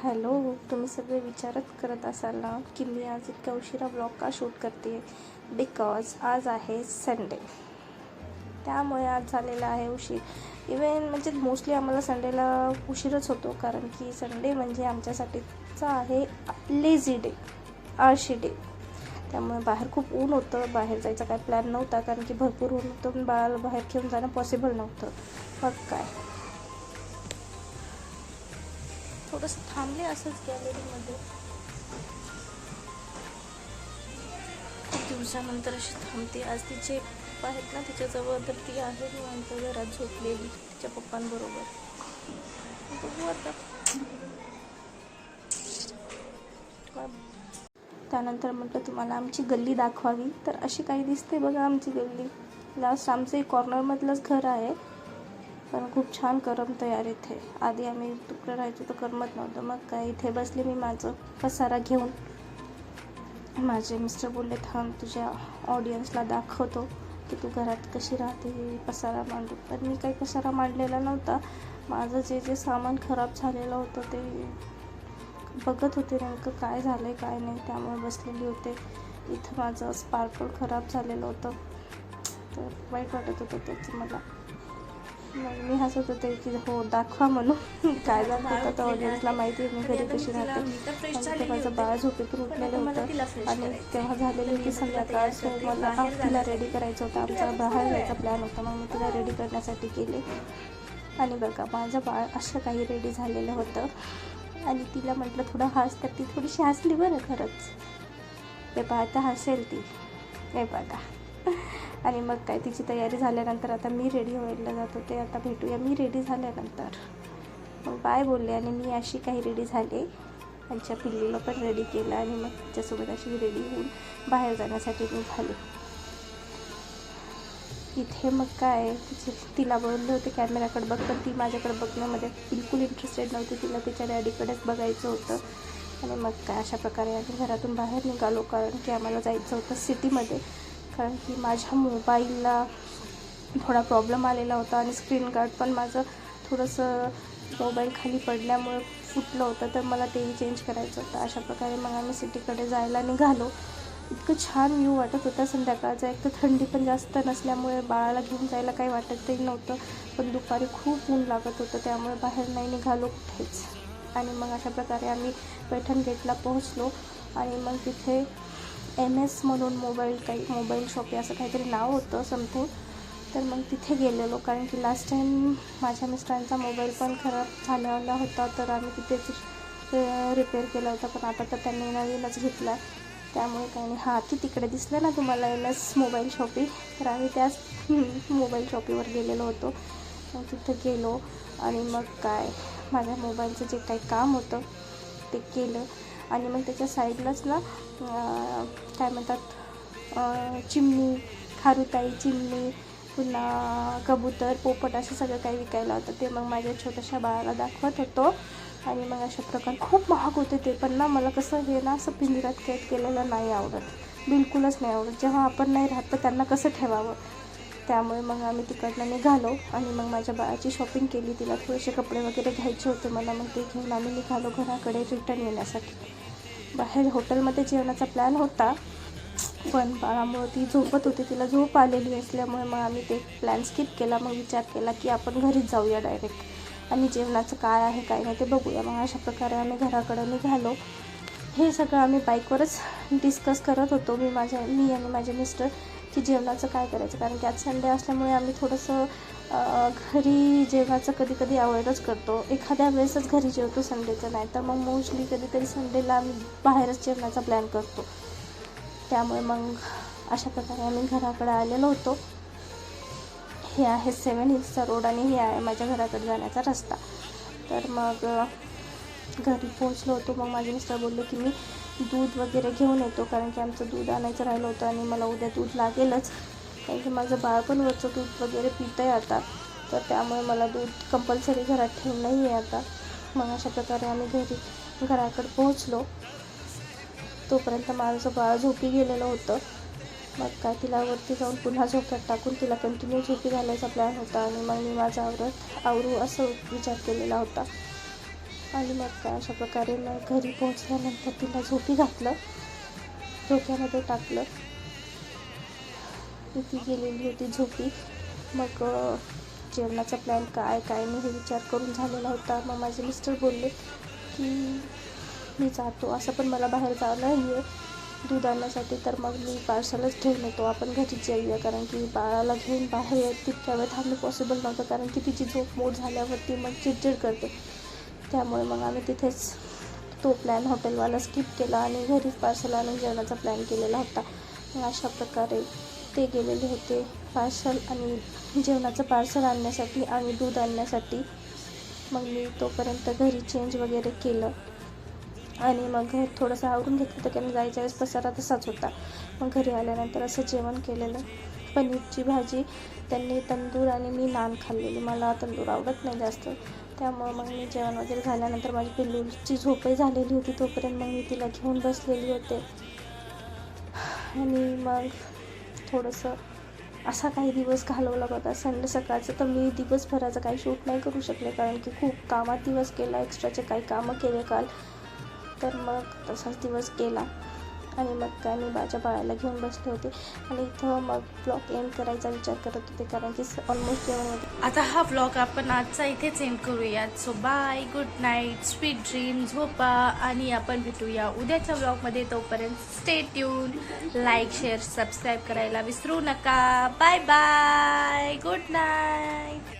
Hello, तुम्ही सगळे विचारत करत असाल ना की मी आज इतक्या उशिरा ब्लॉग का शूट करते. बिकॉज आज आहे संडे, त्यामुळे आज झालेला आहे उशीर. इवन म्हणजे मोस्टली आम्हाला संडेला उशीरच होतो, कारण की संडे म्हणजे आमच्यासाठीचा आहे लेझी डे, आळशी डे. त्यामुळे बाहेर खूप ऊन होतं, बाहेर जायचा काय प्लॅन नव्हता, कारण की भरपूर ऊन होतं पण बाळाला बाहेर घेऊन जाणं पॉसिबल नव्हतं. मग काय थोडंसं थांबले असंच गॅलरीमध्ये. खूप दिवसानंतर अशी थांबते. आज तिचे पप्पा आहेत ना तिच्याजवळ, तर ती आहे निवांत घरात झोपलेली तिच्या पप्पांबरोबर. बघू आता. त्यानंतर म्हटलं तुम्हाला आमची गल्ली दाखवावी, तर अशी काही दिसते बघा आमची गल्ली. लास्ट आमचं एक कॉर्नरमधलंच घर आहे, पण खूप छान करमतं यार इथे. आधी आम्ही तिकडे राहायचो तर करमत नव्हतं. मग काय इथे बसले मी माझं पसारा घेऊन. माझे मिस्टर बोलले थांब तुझ्या ऑडियन्सला दाखवतो की तू घरात कशी राहते पसारा मांडून. तर मी काही पसारा मांडलेला नव्हता. माझं जे सामान खराब झालेलं होतं ते बघत होते नेमकं काय झालं आहे काय नाही, त्यामुळे बसलेली होते. इथं माझं स्पार्कल खराब झालेलं होतं, तर वाईट वाटत होतं त्याचं मला. मग मी हसत होते की हो दाखवा म्हणून. काय झालं होतं तर ऑडियन्सला माहिती आहे मी घरी कशी राहते. आणि ते माझं बाळ झोपेतून उठलेलं होतं आणि तेव्हा झालेली होती संध्याकाळ. सो मला तिला रेडी करायचं होतं, आमचा बाहेर जायचा प्लॅन होता. मग मी तिला रेडी करण्यासाठी गेले आणि बघा माझं बाळ असं काही रेडी झालेलं होतं. आणि तिला म्हटलं थोडं हस, तर ती थोडीशी हसली बरं खरंच. ते पाहता हसेल ती, हे बघा. आणि मग काय तिची तयारी झाल्यानंतर आता मी रेडी व्हायला जात होते. आता भेटूया मी रेडी झाल्यानंतर. मग बाय बोलले आणि मी अशी काही रेडी झाले. त्यांच्या पिल्लूला पण रेडी केलं आणि मग तिच्यासोबत अशी रेडी होऊन बाहेर जाण्यासाठी निघाले. इथे मग काय तिला बोलले होते कॅमेराकडे बघ, पण ती माझ्याकडे बघण्यामध्ये बिलकुल इंटरेस्टेड नव्हती. तिला तिच्या डॅडीकडेच बघायचं होतं. आणि मग काय अशा प्रकारे आम्ही घरातून बाहेर निघालो, कारण की आम्हाला जायचं होतं सिटीमध्ये. कारण की माझ्या मोबाईलला थोडा प्रॉब्लेम आलेला होता आणि स्क्रीन गार्ड पण माझं थोडंसं मोबाईल खाली पडल्यामुळे फुटलं होतं, तर मला तेही चेंज करायचं होतं. अशा प्रकारे मग आम्ही सिटीकडे जायला निघालो. इतकं छान व्ह्यू वाटत होता संध्याकाळचा. एक तर थंडी पण जास्त नसल्यामुळे बाळाला घेऊन जायला काही वाटतही नव्हतं, पण दुपारी खूप ऊन लागत होतं, त्यामुळे बाहेर नाही निघालो कुठेच. आणि मग अशा प्रकारे आम्ही पैठण गेटला पोहोचलो. आणि मग तिथे MS म्हणून मोबाईल शॉपी असं काहीतरी नाव होतं समथिंग. तर मग तिथे गेलेलो, कारण की लास्ट टाईम माझ्या मिस्टरांचा मोबाईल पण खराब झालेला होता, तर आम्ही तिथेच रिपेअर केला होता. पण आता तर त्यांनी नवीनच घेतला, त्यामुळे काही नाही. हां, की तिकडे दिसलं ना तुम्हाला MS मोबाईल शॉपी, तर आम्ही त्याच मोबाईल शॉपीवर गेलेलो होतो. मग तिथे गेलो आणि मग काय माझ्या मोबाईलचं जे काही काम होतं ते केलं. आणि मग त्याच्या साईडलाच ना काय म्हणतात चिमणी, खारुताई, चिमणी, पुन्हा कबूतर, पोपट असं सगळं काही विकायला होतं. ते मग माझ्या छोट्याशा बाळाला दाखवत होतो. आणि मग अशा प्रकारे खूप महाग होते ते पण ना. मला कसं हे ना असं पिंजऱ्यात कैद केलेलं नाही आवडत, बिलकुलच नाही आवडत. जेव्हा आपण नाही राहत तर त्यांना कसं ठेवावं. त्यामुळे मग आम्ही तिकडनं निघालो आणि मग माझ्या बाळाची शॉपिंग केली. तिला थोडेसे कपडे वगैरे घ्यायचे होते मला, मग ते घेऊन आम्ही निघालो घराकडे रिटर्न येण्यासाठी. बाहेर हॉटेलमध्ये जेवणाचा प्लॅन होता, पण बाळामुळं ती झोपत होती, तिला झोप आलेली असल्यामुळे मग आम्ही ते प्लॅन स्किप केला. मग विचार केला की आपण घरीच जाऊया डायरेक्ट आणि जेवणाचं काय आहे काय नाही ते बघूया. मग अशा प्रकारे आम्ही घराकडे निघालो. हे सगळं आम्ही बाईकवरच डिस्कस करत होतो, मी आणि माझे मिस्टर, की जेवणाचं काय करायचं. कारण की आज संडे असल्यामुळे आम्ही थोडंसं घरी जेवणाचं कधी अवॉइडच करतो. एखाद्या वेळेसच घरी जेवतो संडेचं, नाही तर मग मोस्टली कधीतरी संडेला आम्ही बाहेरच जेवणाचा प्लॅन करतो. त्यामुळे मग अशा प्रकारे आम्ही घराकडे आलेलो होतो. हे आहे 7 हिल्सचा रोड आणि हे आहे माझ्या घराकडे जाण्याचा रस्ता. तर मग घरी पोहोचलो होतो. मग माझे मिस्टर बोलले की मी दूध वगैरे घेऊन येतो, कारण की आमचं दूध आणायचं राहिलं होतं आणि मला उद्या दूध लागेलच, कारण की माझं बाळ पण वरचं दूध वगैरे पितं आहे आता, तर त्यामुळे मला दूध कंपल्सरी घरात ठेवून नाही आहे आता. मग अशा प्रकारे आम्ही घराकडे पोहोचलो. तोपर्यंत माझं बाळ झोपी गेलेलं होतं. मग काय तिला वरती जाऊन पुन्हा झोक्यात टाकून तिला कंटिन्यू झोपी घालायचा प्लॅन होता. आणि मग मी माझा आवरू असं विचार केलेला होता. आणि मग काय अशा प्रकारे मग घरी पोहोचल्यानंतर तिला झोपी घातलं, झोक्यामध्ये टाकलं. ती गेलेली होती झोपी. मग जेवणाचा प्लॅन काय नाही हे विचार करून झालेला होता. मग माझे मिस्टर बोलले की मी जातो, असं पण मला बाहेर जावं नाही आहे दूध आणण्यासाठी, तर मग मी पार्सलच घेऊन येतो, आपण घरीच जेऊया. कारण की बाळाला घेऊन बाहेर तितक्या वेळ थांबणं पॉसिबल नव्हतं, कारण की तिची झोप मोड झाल्यावरती मग चिडचिड करते. त्यामुळे मग आम्ही तिथेच तो प्लॅन हॉटेलवाला स्किप केला आणि घरीच पार्सल आणून जेवणाचा प्लॅन केलेला होता. मग अशा प्रकारे ते गेलेले होते पार्सल आणि जेवणाचं पार्सल आणण्यासाठी आणि दूध आणण्यासाठी. मग मी तोपर्यंत घरी चेंज वगैरे केलं आणि मग घर थोडंसं आवरून घेतलं होतं, कारण जायच्या वेळेस पसारा तसाच होता. मग घरी आल्यानंतर असं जेवण केलेलं, पनीरची भाजी, त्यांनी तंदूर आणि मी नान खाल्लेली. मला तंदूर आवडत नाही जास्त, त्यामुळं मग मी जेवण वगैरे झाल्यानंतर माझी पिल्लूची झोपही झालेली होती. तोपर्यंत मग मी तिला घेऊन बसलेली होते आणि मग थोडंसं असा काही दिवस घालवला होता. संडे सकाळचं तर मी दिवसभराचं काही शूट नाही करू शकले, कारण की खूप कामात दिवस केला, एक्स्ट्राचे काही कामं केले काल, तर मग तसाच दिवस गेला. आणि मग काय मी माझ्या बाळाला घेऊन बसले होते आणि इथं मग ब्लॉग एंड करायचा विचार करत होते, कारण की ऑलमोस्ट जेवण होते. आता हा व्लॉग आपण आजचा इथेच एंड करूयात. So bye, good night, sweet dream, झोपा आणि आपण भेटूया उद्याच्या व्लॉगमध्ये. तोपर्यंत stay tune, like, share, subscribe करायला विसरू नका. Bye bye, good night.